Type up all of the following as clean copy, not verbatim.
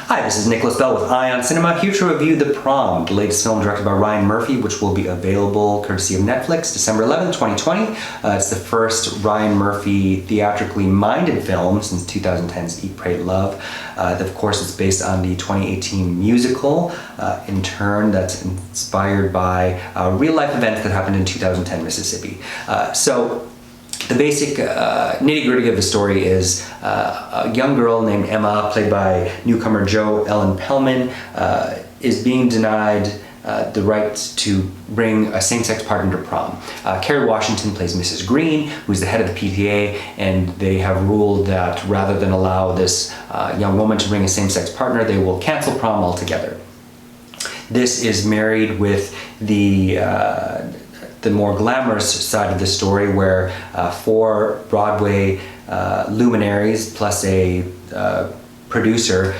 Hi, this is Nicholas Bell with Ion Cinema, here to review The Prom, the latest film directed by Ryan Murphy, which will be available courtesy of Netflix December 11, 2020. It's the first Ryan Murphy theatrically minded film since 2010's Eat, Pray, Love. Of course, it's based on the 2018 musical, In Turn, that's inspired by real-life events that happened in 2010 Mississippi. The basic nitty-gritty of the story is a young girl named Emma, played by newcomer Jo Ellen Pellman, is being denied the right to bring a same-sex partner to prom. Kerry Washington plays Mrs. Green, who's the head of the PTA, and they have ruled that rather than allow this young woman to bring a same-sex partner, they will cancel prom altogether. This is married with the more glamorous side of the story, where four Broadway luminaries plus a producer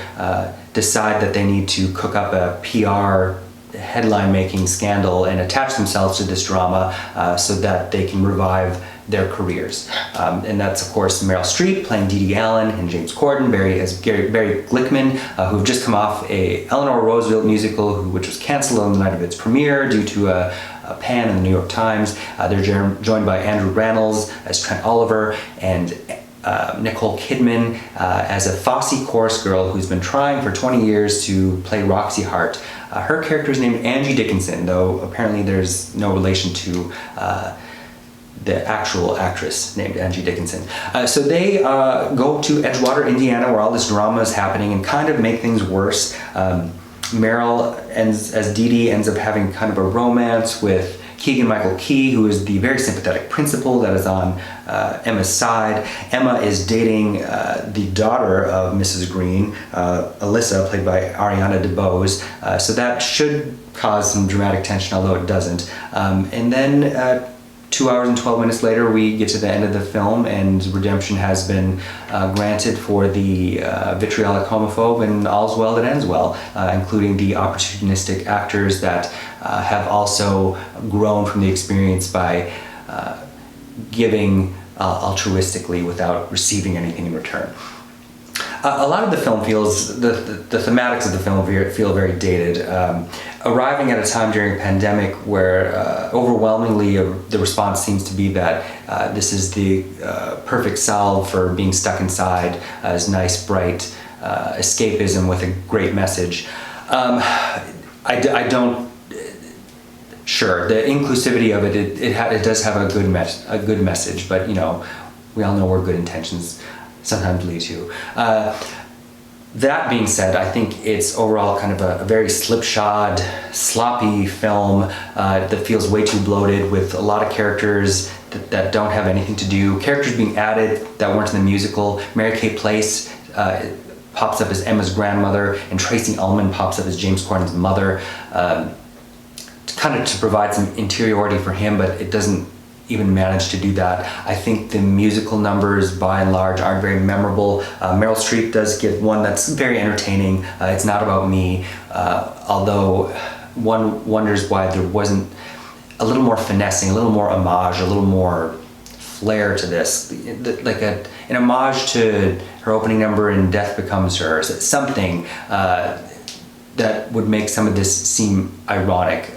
decide that they need to cook up a PR headline-making scandal and attach themselves to this drama so that they can revive their careers. And that's, of course, Meryl Streep playing Dee Dee Allen and James Corden, Barry Glickman, who have just come off a Eleanor Roosevelt musical, which was canceled on the night of its premiere due to a pan in the New York Times. They're joined by Andrew Rannells as Trent Oliver and Nicole Kidman as a Fosse chorus girl who's been trying for 20 years to play Roxy Hart. Her character is named Angie Dickinson, though apparently there's no relation to the actual actress named Angie Dickinson. So they go to Edgewater, Indiana, where all this drama is happening, and kind of make things worse. Meryl, as Dee Dee, ends up having kind of a romance with Keegan-Michael Key, who is the very sympathetic principal that is on Emma's side. Emma is dating the daughter of Mrs. Green, Alyssa, played by Ariana DeBose. So that should cause some dramatic tension, although it doesn't. And then 2 hours and 12 minutes later, we get to the end of the film, and redemption has been granted for the vitriolic homophobe, and all's well that ends well, including the opportunistic actors that have also grown from the experience by giving altruistically without receiving anything in return. A lot of the film feels, the thematics of the film feel very dated. Arriving at a time during a pandemic where overwhelmingly the response seems to be that this is the perfect salve for being stuck inside, as nice, bright escapism with a great message. I don't. Sure, the inclusivity of it does have a good message, but you know, we all know where good intentions sometimes lead to. That being said, I think it's overall kind of a very slipshod, sloppy film that feels way too bloated, with a lot of characters that don't have anything to do. Characters being added that weren't in the musical. Mary Kay Place pops up as Emma's grandmother, and Tracy Ullman pops up as James Corden's mother, kind of to provide some interiority for him, but it doesn't even manage to do that. I think the musical numbers, by and large, aren't very memorable. Meryl Streep does get one that's very entertaining. It's Not About Me, although one wonders why there wasn't a little more finessing, a little more homage, a little more flair to this, like an homage to her opening number in Death Becomes Her, something that would make some of this seem ironic,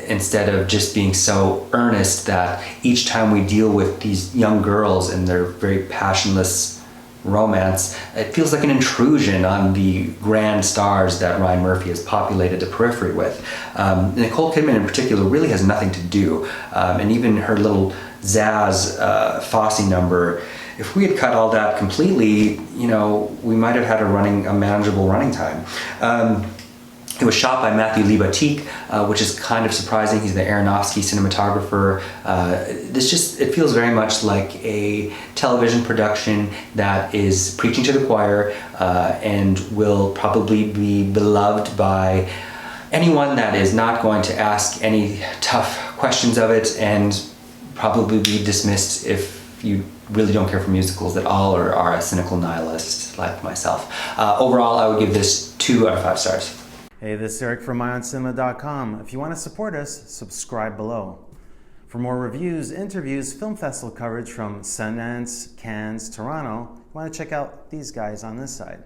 instead of just being so earnest that each time we deal with these young girls and their very passionless romance, it feels like an intrusion on the grand stars that Ryan Murphy has populated the periphery with. Nicole Kidman in particular really has nothing to do, and even her little Zaz Fosse number, if we had cut all that completely, you know, we might have had a manageable running time. It was shot by Matthew Libatique, which is kind of surprising. He's the Aronofsky cinematographer. It feels very much like a television production that is preaching to the choir and will probably be beloved by anyone that is not going to ask any tough questions of it, and probably be dismissed if you really don't care for musicals at all, or are a cynical nihilist like myself. Overall, I would give this 2 out of 5 stars. Hey, this is Eric from IonCinema.com. If you want to support us, subscribe below. For more reviews, interviews, film festival coverage from Sundance, Cannes, Toronto, you want to check out these guys on this side.